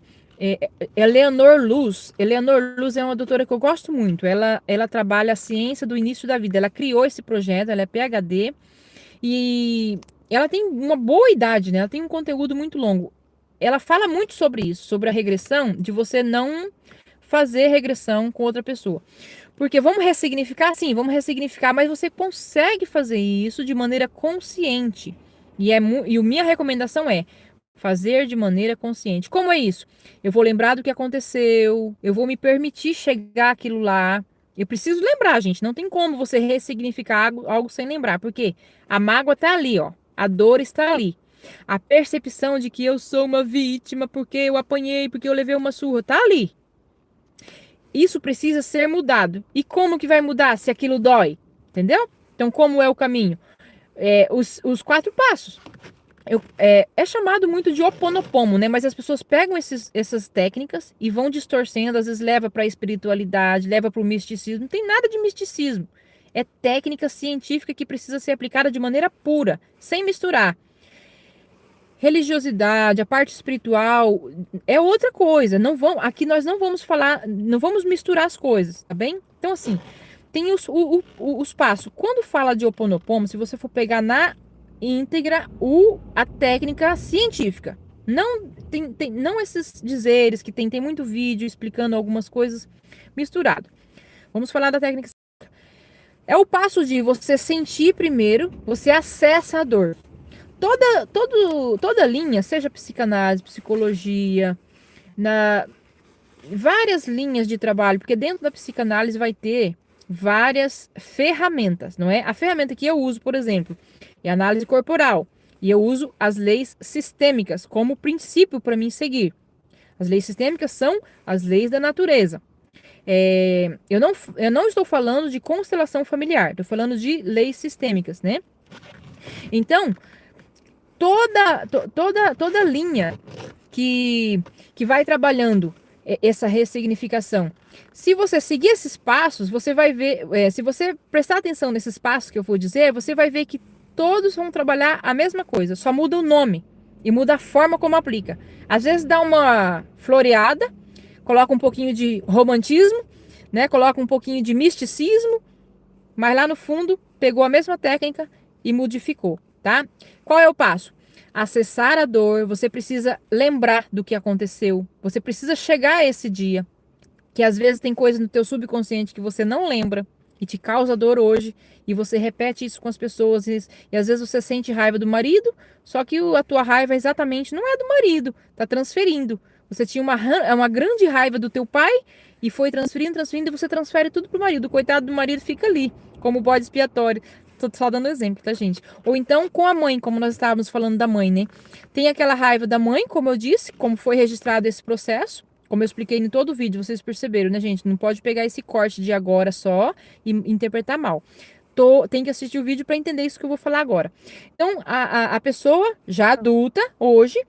Speaker 1: Eleanor Luz é uma doutora que eu gosto muito. Ela trabalha a ciência do início da vida. Ela criou esse projeto, ela é PhD e ela tem uma boa idade, né? Ela tem um conteúdo muito longo. Ela fala muito sobre isso, sobre a regressão, de você não fazer regressão com outra pessoa. Porque vamos ressignificar? Sim, vamos ressignificar, mas você consegue fazer isso de maneira consciente. E a minha recomendação é fazer de maneira consciente. Como é isso? Eu vou lembrar do que aconteceu, eu vou me permitir chegar aquilo lá. Eu preciso lembrar, gente. Não tem como você ressignificar algo sem lembrar, porque a mágoa está ali, ó. A dor está ali. A percepção de que eu sou uma vítima porque eu apanhei, porque eu levei uma surra, tá ali. Isso precisa ser mudado. E como que vai mudar se aquilo dói? Entendeu? Então, como é o caminho? Os 4 passos. É chamado muito de Ho'oponopono, né? Mas as pessoas pegam essas técnicas e vão distorcendo, às vezes leva para a espiritualidade, leva para o misticismo. Não tem nada de misticismo. É técnica científica que precisa ser aplicada de maneira pura, sem misturar. Religiosidade, a parte espiritual é outra coisa. Aqui nós não vamos falar, não vamos misturar as coisas, tá bem? Então, assim, tem os passos. Quando fala de Ho'oponopono, se você for pegar na íntegra a técnica científica. Não não esses dizeres que tem muito vídeo explicando algumas coisas misturado. Vamos falar da técnica. É o passo de você sentir primeiro, você acessa a dor. Toda linha, seja psicanálise, psicologia, várias linhas de trabalho, porque dentro da psicanálise vai ter várias ferramentas, não é? A ferramenta que eu uso, por exemplo, é a análise corporal. E eu uso as leis sistêmicas como princípio para mim seguir. As leis sistêmicas são as leis da natureza. Eu não estou falando de constelação familiar, estou falando de leis sistêmicas, né? Então, toda linha que vai trabalhando essa ressignificação. Se você seguir esses passos, você vai ver, se você prestar atenção nesses passos que eu vou dizer, você vai ver que todos vão trabalhar a mesma coisa, só muda o nome e muda a forma como aplica. Às vezes dá uma floreada, coloca um pouquinho de romantismo, né? Coloca um pouquinho de misticismo, mas lá no fundo pegou a mesma técnica e modificou, tá? Qual é o passo? Acessar a dor, você precisa lembrar do que aconteceu, você precisa chegar a esse dia, que às vezes tem coisa no teu subconsciente que você não lembra e te causa dor hoje, e você repete isso com as pessoas, e às vezes você sente raiva do marido, só que a tua raiva exatamente não é do marido, tá transferindo. Você tinha uma grande raiva do teu pai e foi transferindo, e você transfere tudo pro marido. O coitado do marido fica ali, como bode expiatório. Tô só dando exemplo, tá, gente? Ou então com a mãe, como nós estávamos falando da mãe, né? Tem aquela raiva da mãe, como eu disse, como foi registrado esse processo. Como eu expliquei em todo o vídeo, vocês perceberam, né, gente? Não pode pegar esse corte de agora só e interpretar mal. Tem que assistir o vídeo para entender isso que eu vou falar agora. Então, a pessoa, já adulta, hoje,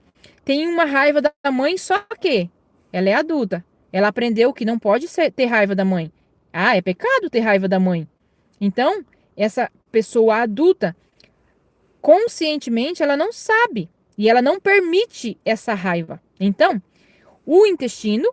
Speaker 1: tem uma raiva da mãe, só que ela é adulta. Ela aprendeu que não pode ter raiva da mãe. Ah, é pecado ter raiva da mãe. Então, essa pessoa adulta, conscientemente, ela não sabe. E ela não permite essa raiva. Então, o intestino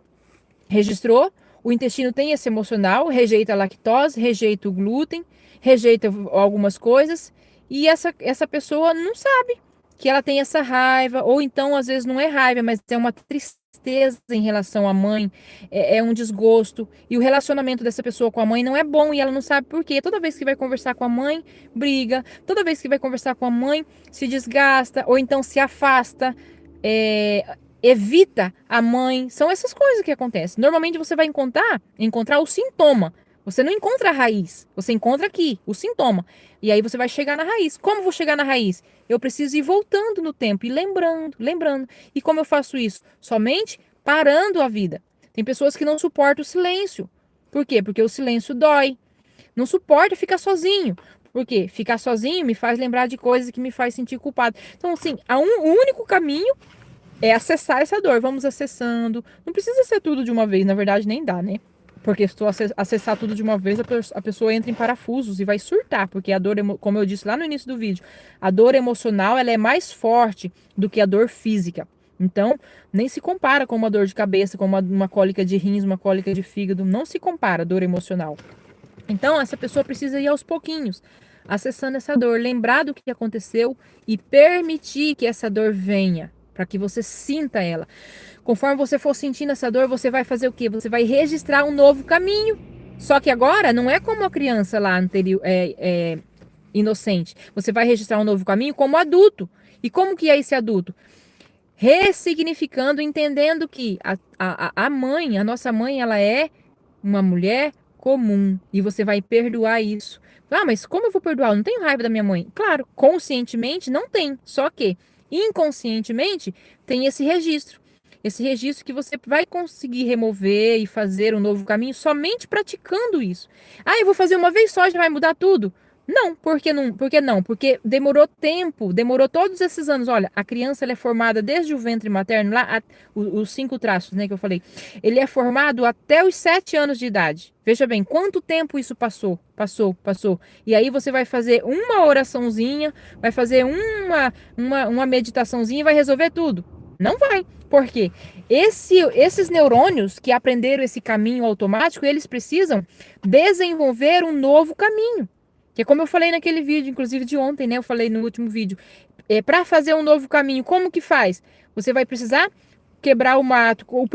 Speaker 1: registrou, o intestino tem esse emocional, rejeita a lactose, rejeita o glúten, rejeita algumas coisas, e essa pessoa não sabe que ela tem essa raiva, ou então às vezes não é raiva, mas é uma tristeza em relação à mãe, é um desgosto, e o relacionamento dessa pessoa com a mãe não é bom, e ela não sabe por quê. Toda vez que vai conversar com a mãe, briga, toda vez que vai conversar com a mãe, se desgasta, ou então se afasta, evita a mãe. São essas coisas que acontecem. Normalmente você vai encontrar o sintoma. Você não encontra a raiz. Você encontra aqui o sintoma. E aí você vai chegar na raiz. Como vou chegar na raiz? Eu preciso ir voltando no tempo e lembrando. E como eu faço isso? Somente parando a vida. Tem pessoas que não suportam o silêncio. Por quê? Porque o silêncio dói. Não suporta ficar sozinho. Por quê? Ficar sozinho me faz lembrar de coisas que me faz sentir culpado. Então, assim, o único caminho é acessar essa dor. Vamos acessando. Não precisa ser tudo de uma vez, na verdade nem dá, né? Porque se tu acessar tudo de uma vez, a pessoa entra em parafusos e vai surtar, porque a dor, como eu disse lá no início do vídeo, a dor emocional, ela é mais forte do que a dor física. Então, nem se compara com uma dor de cabeça, com uma cólica de rins, uma cólica de fígado, não se compara a dor emocional. Então, essa pessoa precisa ir aos pouquinhos, acessando essa dor, lembrar do que aconteceu e permitir que essa dor venha. para que você sinta ela. Conforme você for sentindo essa dor, você vai fazer o quê? Você vai registrar um novo caminho. Só que agora não é como a criança lá anterior, inocente. Você vai registrar um novo caminho como adulto. E como que é esse adulto? Ressignificando, entendendo que a mãe, a nossa mãe, ela é uma mulher comum. E você vai perdoar isso. Ah, mas como eu vou perdoar? Eu não tenho raiva da minha mãe. Claro, conscientemente não tem. Só que inconscientemente tem esse registro. Esse registro que você vai conseguir remover e fazer um novo caminho somente praticando isso. Ah, eu vou fazer uma vez só, já vai mudar tudo? Não, por que não? Por que não? Porque demorou tempo, demorou todos esses anos. Olha, a criança ela é formada desde o ventre materno, lá, os 5 traços, né, que eu falei. Ele é formado até os 7 anos de idade. Veja bem, quanto tempo isso passou? Passou. E aí você vai fazer uma oraçãozinha, vai fazer uma meditaçãozinha e vai resolver tudo. Não vai. Por quê? Esses neurônios que aprenderam esse caminho automático, eles precisam desenvolver um novo caminho. Que é como eu falei naquele vídeo, inclusive de ontem, né? Eu falei no último vídeo. Para fazer um novo caminho, como que faz? Você vai precisar quebrar o mato. O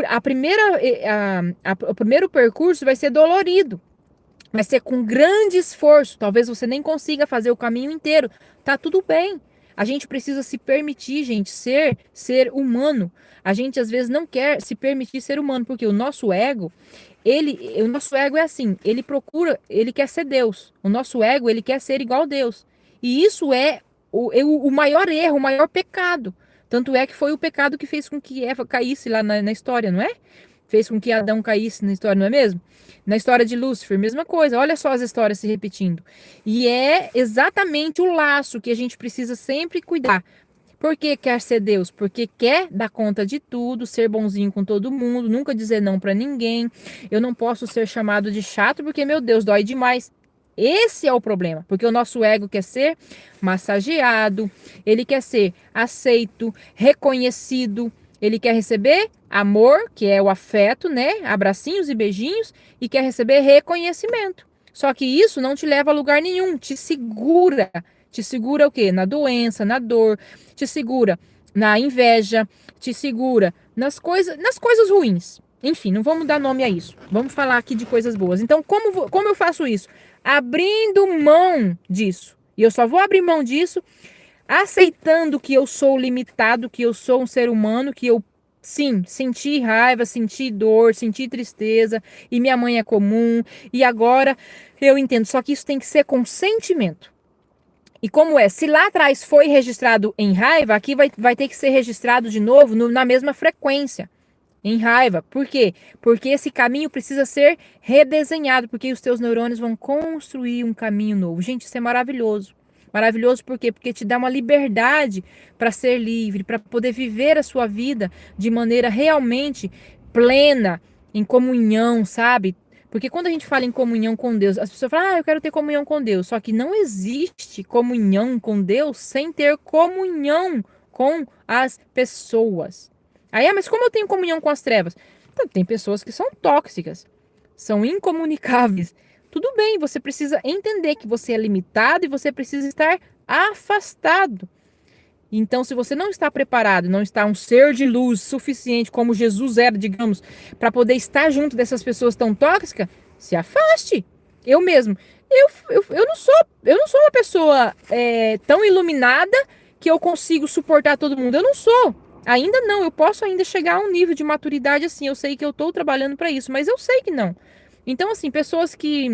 Speaker 1: primeiro percurso vai ser dolorido. Vai ser com grande esforço. Talvez você nem consiga fazer o caminho inteiro. Tá tudo bem. A gente precisa se permitir, gente, ser humano. A gente às vezes não quer se permitir ser humano, porque o nosso ego, o nosso ego é assim, ele quer ser Deus. O nosso ego, ele quer ser igual a Deus. E isso é o maior erro, o maior pecado. Tanto é que foi o pecado que fez com que Eva caísse lá na história, não é? Fez com que Adão caísse na história, não é mesmo? Na história de Lúcifer, mesma coisa. Olha só as histórias se repetindo. E é exatamente o laço que a gente precisa sempre cuidar. Por que quer ser Deus? Porque quer dar conta de tudo, ser bonzinho com todo mundo, nunca dizer não para ninguém. Eu não posso ser chamado de chato porque, meu Deus, dói demais. Esse é o problema, porque o nosso ego quer ser massageado, ele quer ser aceito, reconhecido, ele quer receber amor, que é o afeto, né? Abracinhos e beijinhos, e quer receber reconhecimento. Só que isso não te leva a lugar nenhum, te segura. Te segura o quê? Na doença, na dor, te segura na inveja, te segura nas coisas ruins. Enfim, não vamos dar nome a isso. Vamos falar aqui de coisas boas. Então, como eu faço isso? Abrindo mão disso. E eu só vou abrir mão disso aceitando que eu sou limitado, que eu sou um ser humano, que eu, sim, senti raiva, senti dor, senti tristeza, e minha mãe é comum, e agora eu entendo. Só que isso tem que ser com sentimento. E como é? Se lá atrás foi registrado em raiva, aqui vai ter que ser registrado de novo na mesma frequência. Em raiva. Por quê? Porque esse caminho precisa ser redesenhado, porque os teus neurônios vão construir um caminho novo. Gente, isso é maravilhoso. Maravilhoso por quê? Porque te dá uma liberdade para ser livre, para poder viver a sua vida de maneira realmente plena, em comunhão, sabe? Porque quando a gente fala em comunhão com Deus, as pessoas falam, eu quero ter comunhão com Deus. Só que não existe comunhão com Deus sem ter comunhão com as pessoas. Aí, mas como eu tenho comunhão com as trevas? Então, tem pessoas que são tóxicas, são incomunicáveis. Tudo bem, você precisa entender que você é limitado e você precisa estar afastado. Então, se você não está preparado, não está um ser de luz suficiente como Jesus era, digamos, para poder estar junto dessas pessoas tão tóxicas, se afaste. Eu mesmo. Eu não sou uma pessoa tão iluminada que eu consigo suportar todo mundo. Eu não sou. Ainda não, eu posso ainda chegar a um nível de maturidade assim, eu sei que eu estou trabalhando para isso, mas eu sei que não. Então, assim, pessoas que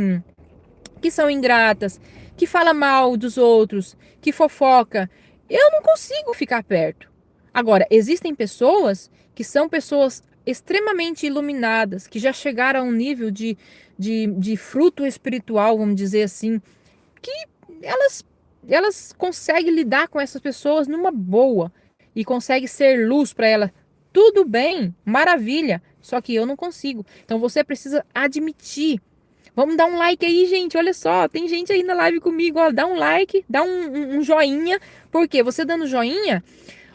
Speaker 1: são ingratas, que falam mal dos outros, que fofoca, eu não consigo ficar perto. Agora, existem pessoas que são pessoas extremamente iluminadas, que já chegaram a um nível de fruto espiritual, vamos dizer assim, que elas conseguem lidar com essas pessoas numa boa e consegue ser luz para ela. Tudo bem, maravilha, só que eu não consigo. Então você precisa admitir. Vamos dar um like aí, gente. Olha só, tem gente aí na live comigo. Ó, dá um like, dá um joinha. Porque você dando joinha,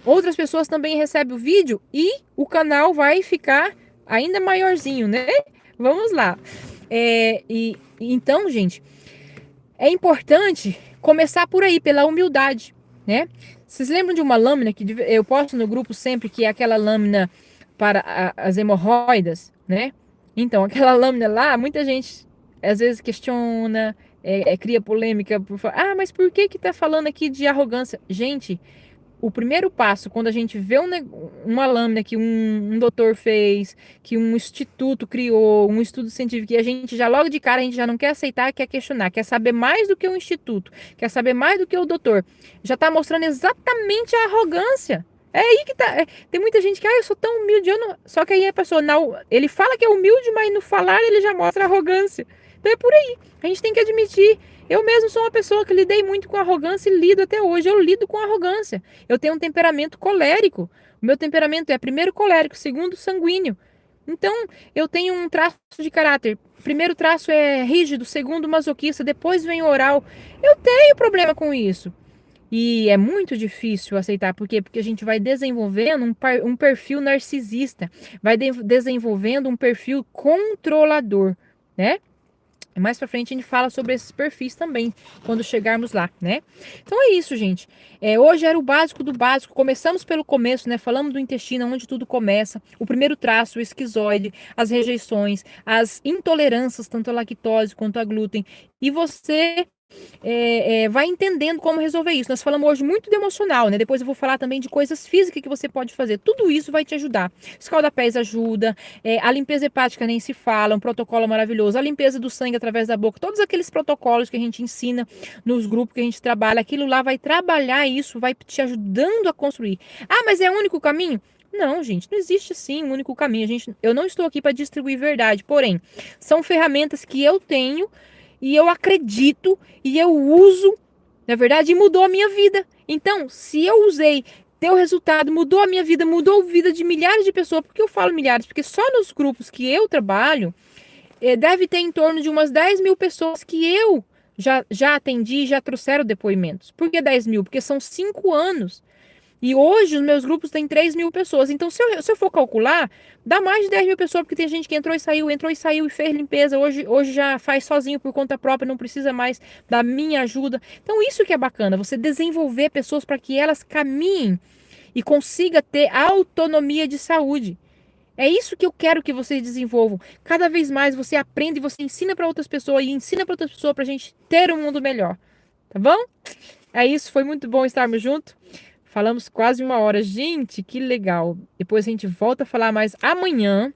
Speaker 1: outras pessoas também recebem o vídeo e o canal vai ficar ainda maiorzinho, né? Vamos lá. Então, gente, é importante começar por aí, pela humildade. né? Vocês lembram de uma lâmina que eu posto no grupo sempre, que é aquela lâmina para as hemorroidas, né? Então, aquela lâmina lá, muita gente às vezes questiona, cria polêmica por falar, mas por que que tá falando aqui de arrogância? Gente, o primeiro passo, quando a gente vê uma lâmina que um doutor fez, que um instituto criou, um estudo científico, e a gente já logo de cara, a gente já não quer aceitar, quer questionar, quer saber mais do que o instituto, quer saber mais do que o doutor, já está mostrando exatamente a arrogância. É aí que tá. Tem muita gente que, eu sou tão humilde, eu não. Só que aí a pessoa, não, ele fala que é humilde, mas no falar ele já mostra arrogância. Então é por aí. A gente tem que admitir. Eu mesmo sou uma pessoa que lidei muito com arrogância e lido até hoje. Eu lido com arrogância. Eu tenho um temperamento colérico. O meu temperamento é primeiro colérico, segundo sanguíneo. Então, eu tenho um traço de caráter. Primeiro traço é rígido, segundo masoquista, depois vem oral. Eu tenho problema com isso. E é muito difícil aceitar. Por quê? Porque a gente vai desenvolvendo um perfil narcisista, vai desenvolvendo um perfil controlador, né? Mais pra frente a gente fala sobre esses perfis também, quando chegarmos lá, né? Então é isso, gente. Hoje era o básico do básico. Começamos pelo começo, né? Falamos do intestino, onde tudo começa. O primeiro traço, o esquizoide, as rejeições, as intolerâncias, tanto à lactose quanto a glúten. E você vai entendendo como resolver isso. Nós falamos hoje muito do emocional, né? Depois eu vou falar também de coisas físicas que você pode fazer. Tudo isso vai te ajudar. Escaldapés ajuda, a limpeza hepática nem se fala, um protocolo maravilhoso. A limpeza do sangue através da boca, todos aqueles protocolos que a gente ensina nos grupos que a gente trabalha, aquilo lá vai trabalhar isso, vai te ajudando a construir. Mas é o único caminho? Não, gente, não existe sim um único caminho. Eu não estou aqui para distribuir verdade, porém, são ferramentas que eu tenho e eu acredito e eu uso, na verdade, e mudou a minha vida. Então, se eu usei, deu resultado, mudou a minha vida, mudou a vida de milhares de pessoas, porque eu falo milhares, porque só nos grupos que eu trabalho, deve ter em torno de umas 10 mil pessoas que eu já atendi e já trouxeram depoimentos. Por que 10 mil? Porque são 5 anos. E hoje os meus grupos têm 3 mil pessoas. Então, se eu for calcular, dá mais de 10 mil pessoas, porque tem gente que entrou e saiu e fez limpeza. Hoje já faz sozinho por conta própria, não precisa mais da minha ajuda. Então, isso que é bacana, você desenvolver pessoas para que elas caminhem e consiga ter autonomia de saúde. É isso que eu quero que vocês desenvolvam. Cada vez mais você aprende, você ensina para outras pessoas e ensina para outras pessoas para a gente ter um mundo melhor. Tá bom? É isso, foi muito bom estarmos juntos. Falamos quase 1 hora. Gente, que legal. Depois a gente volta a falar mais amanhã.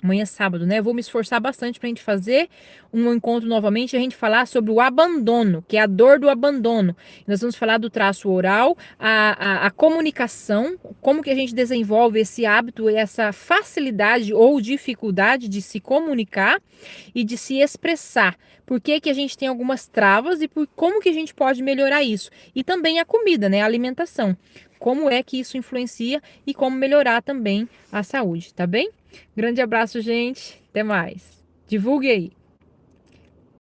Speaker 1: Amanhã é sábado, né? Eu vou me esforçar bastante pra gente fazer um encontro novamente e a gente falar sobre o abandono, que é a dor do abandono. Nós vamos falar do traço oral, a comunicação, como que a gente desenvolve esse hábito, essa facilidade ou dificuldade de se comunicar e de se expressar. Por que que a gente tem algumas travas e como que a gente pode melhorar isso. E também a comida, né? A alimentação. Como é que isso influencia e como melhorar também a saúde, tá bem? Grande abraço, gente. Até mais. Divulgue aí.